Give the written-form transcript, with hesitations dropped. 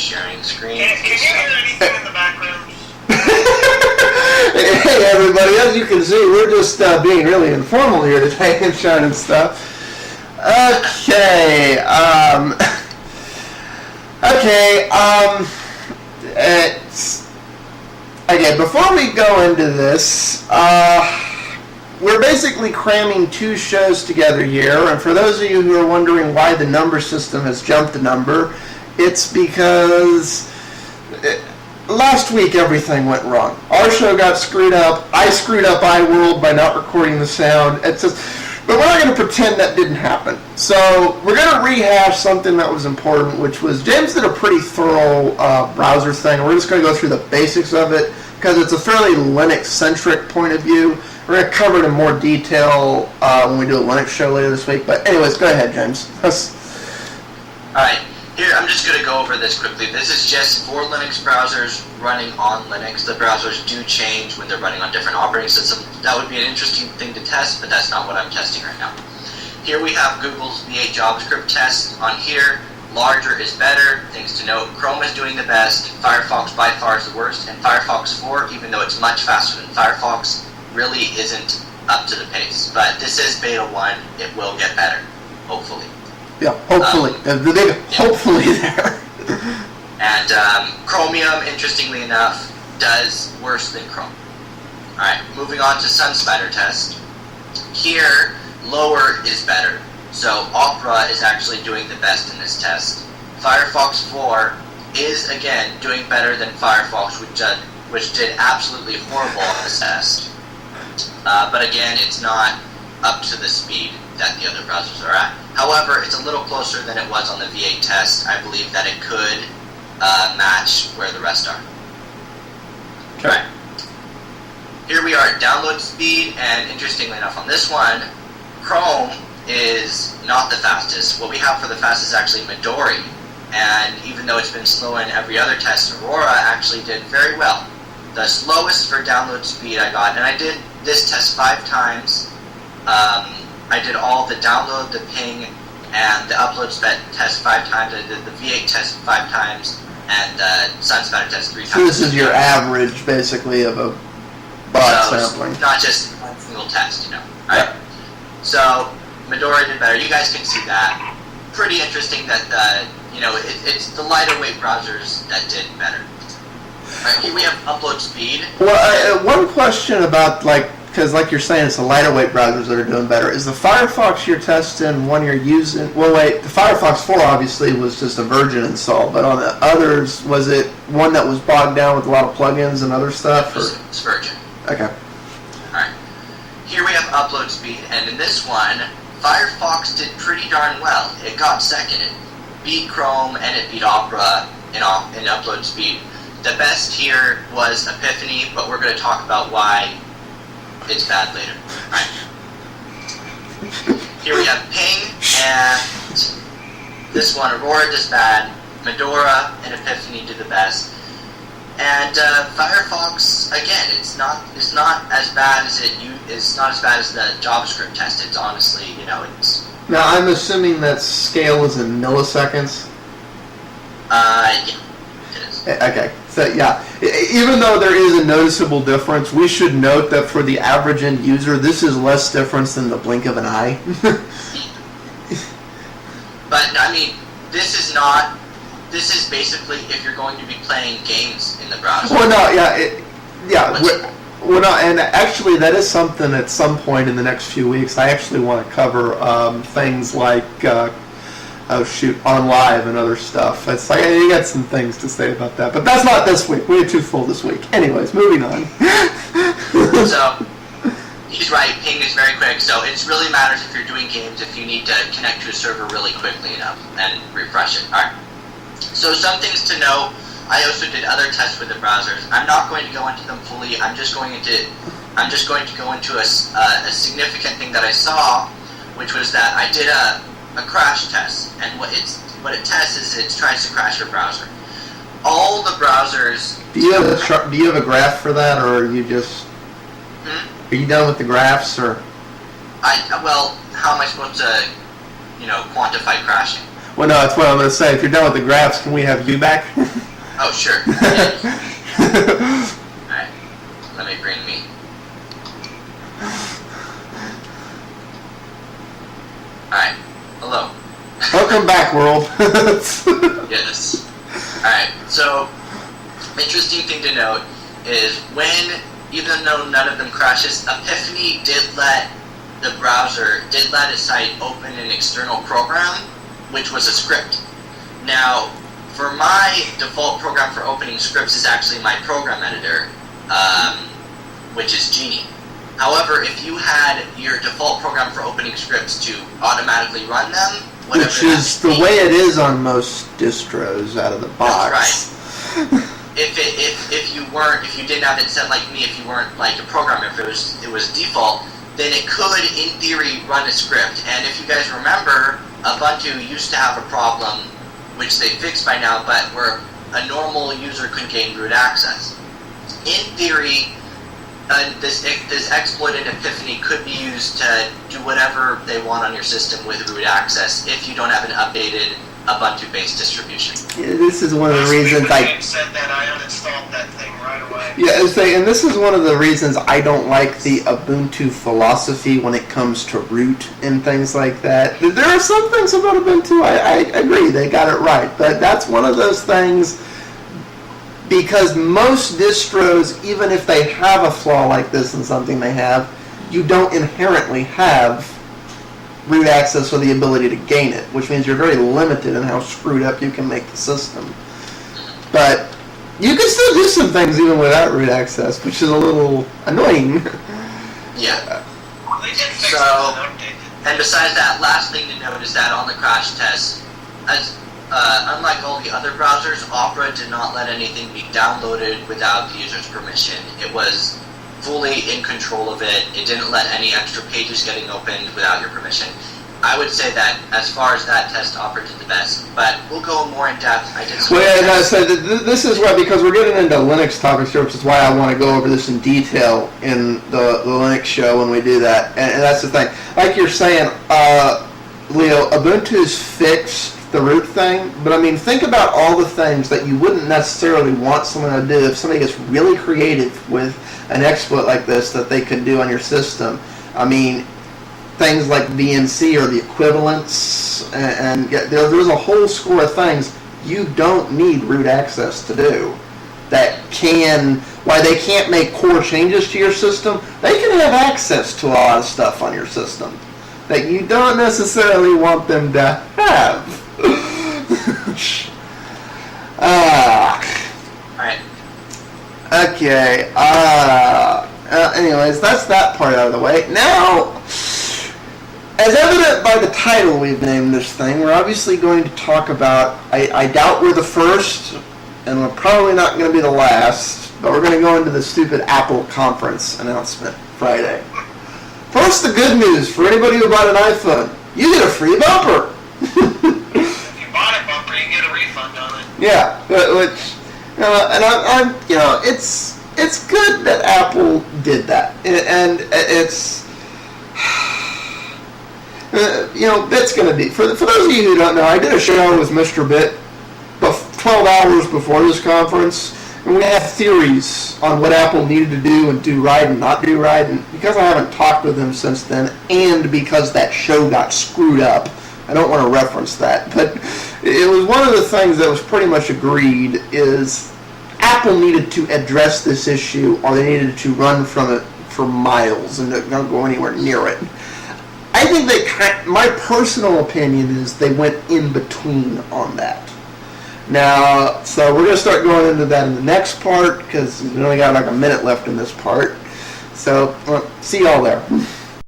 sharing screen. Can you hear anything in the background? Hey everybody, as you can see, we're just being really informal here today and showing stuff. Okay, before we go into this, we're basically cramming two shows together here, and for those of you who are wondering why the number system has jumped a number, it's because last week everything went wrong. Our show got screwed up. I screwed up iWorld by not recording the sound. But we're not going to pretend that didn't happen. So we're going to rehash something that was important, which was James did a pretty thorough browser thing. We're just going to go through the basics of it because it's a fairly Linux-centric point of view. We're going to cover it in more detail when we do a Linux show later this week. But anyways, go ahead, James. All right. Here, I'm just going to go over this quickly. This is just for Linux browsers running on Linux. The browsers do change when they're running on different operating systems. That would be an interesting thing to test, but that's not what I'm testing right now. Here we have Google's V8 JavaScript test. On here, larger is better. Things to note, Chrome is doing the best. Firefox by far is the worst. And Firefox 4, even though it's much faster than Firefox, really isn't up to the pace. But this is beta 1. It will get better, hopefully. Yeah, hopefully. The big hopefully there. And Chromium, interestingly enough, does worse than Chrome. Alright, moving on to SunSpider test. Here, lower is better. So Opera is actually doing the best in this test. Firefox 4 is, again, doing better than Firefox, which did absolutely horrible on this test. But again, it's not up to the speed that the other browsers are at. However, it's a little closer than it was on the V8 test. I believe that it could match where the rest are. Okay. Right. Here we are at download speed, and interestingly enough on this one, Chrome is not the fastest. What we have for the fastest is actually Midori, and even though it's been slow in every other test, Aurora actually did very well. The slowest for download speed I got, and I did this test 5 times. I did all the download, the ping, and the upload test 5 times. I did the V8 test 5 times, and the SunSpider test 3 times. So this is your average, basically, of a bot sampling. Not just one single test, Right? Yeah. So Midori did better. You guys can see that. Pretty interesting that it's the lighter weight browsers that did better. Right, here we have upload speed. Well, one question about because like you're saying, it's the lighter weight browsers that are doing better. Is the Firefox you're testing one you're using? Well, wait, the Firefox 4 obviously was just a virgin install, but on the others, was it one that was bogged down with a lot of plugins and other stuff? It's virgin. Okay. All right. Here we have upload speed, and in this one, Firefox did pretty darn well. It got second. It beat Chrome and it beat Opera in upload speed. The best here was Epiphany, but we're going to talk about why it's bad later. Right. Here we have Ping, and this one, Aurora does bad, Medora and Epiphany do the best. And Firefox, again, it's not as bad as it's not as bad as the JavaScript test. It's honestly, it's. Now I'm assuming that scale is in milliseconds. Yeah, it is. Okay. So yeah, even though there is a noticeable difference, we should note that for the average end user, this is less difference than the blink of an eye. But I mean, this is basically if you're going to be playing games in the browser. Well, no, and actually that is something at some point in the next few weeks I actually want to cover things like. On live and other stuff. It's like, you got some things to say about that. But that's not this week. We had too full this week. Anyways, moving on. So, he's right. Ping is very quick. So, it really matters if you're doing games, if you need to connect to a server really quickly enough and refresh it. Alright. So, some things to know. I also did other tests with the browsers. I'm not going to go into them fully. I'm just going to go into a significant thing that I saw, which was that I did a crash test, and what it tests is it tries to crash your browser. All the browsers. Do you have a graph for that, or are you just? Are you done with the graphs, or? How am I supposed to, quantify crashing? Well, no, that's what I'm going to say. If you're done with the graphs, can we have you back? Oh, sure. Alright, let me bring me. Alright, hello. Welcome back, world. Yes. Alright, so, interesting thing to note is when, even though none of them crashes, Epiphany did let a site open an external program, which was a script. Now, for my default program for opening scripts is actually my program editor, which is Genie. However, if you had your default program for opening scripts to automatically run them, whatever Which is the way it is on most distros out of the box. That's right. If you didn't have it set like me, if you weren't like a programmer, if it was default, then it could, in theory, run a script. And if you guys remember, Ubuntu used to have a problem, which they fixed by now, but where a normal user could gain root access. In theory, this exploit in Epiphany could be used to do whatever they want on your system with root access if you don't have an updated Ubuntu-based distribution. Yeah, this is one of the reasons When James said that, I uninstalled that thing right away. Yeah, and this is one of the reasons I don't like the Ubuntu philosophy when it comes to root and things like that. There are some things about Ubuntu, I agree, they got it right, but that's one of those things, because most distros, even if they have a flaw like this in something they have, you don't inherently have root access or the ability to gain it, which means you're very limited in how screwed up you can make the system. But you can still do some things even without root access, which is a little annoying. Yeah. They did fix So- it with an update. And besides that, last thing to note is that on the crash test, as unlike all the other browsers, Opera did not let anything be downloaded without the user's permission. It was fully in control of it. It didn't let any extra pages getting opened without your permission. I would say that as far as that test, Opera did the best, but we'll go more in depth. I did some Well, yeah, tests. so this is why, because we're getting into Linux topics here, which is why I want to go over this in detail in the Linux show when we do that. And that's the thing. Like you're saying, Leo, Ubuntu's fixed the root thing, but I mean, think about all the things that you wouldn't necessarily want someone to do if somebody gets really creative with an exploit like this that they could do on your system. I mean, things like VNC or the equivalents, and there's a whole score of things you don't need root access to do. That can, why they can't make core changes to your system, they can have access to a lot of stuff on your system that you don't necessarily want them to have. Alright. Okay. Anyways, that's that part out of the way. Now, as evident by the title we've named this thing, we're obviously going to talk about, I doubt we're the first, and we're probably not going to be the last, but we're going to go into the stupid Apple conference announcement Friday. First, the good news for anybody who bought an iPhone. You get a free bumper. If you bought a bumper, you get a refund on it. Yeah, which, and I'm it's good that Apple did that, and it's, Bit's gonna be, for those of you who don't know, I did a show with Mr. Bit 12 hours before this conference, and we have theories on what Apple needed to do and do right and not do right, and because I haven't talked with him since then, and because that show got screwed up, I don't want to reference that, but it was one of the things that was pretty much agreed is Apple needed to address this issue, or they needed to run from it for miles and not go anywhere near it. I think my personal opinion is they went in between on that. Now, so we're going to start going into that in the next part, because we only got like a minute left in this part. So, see y'all there.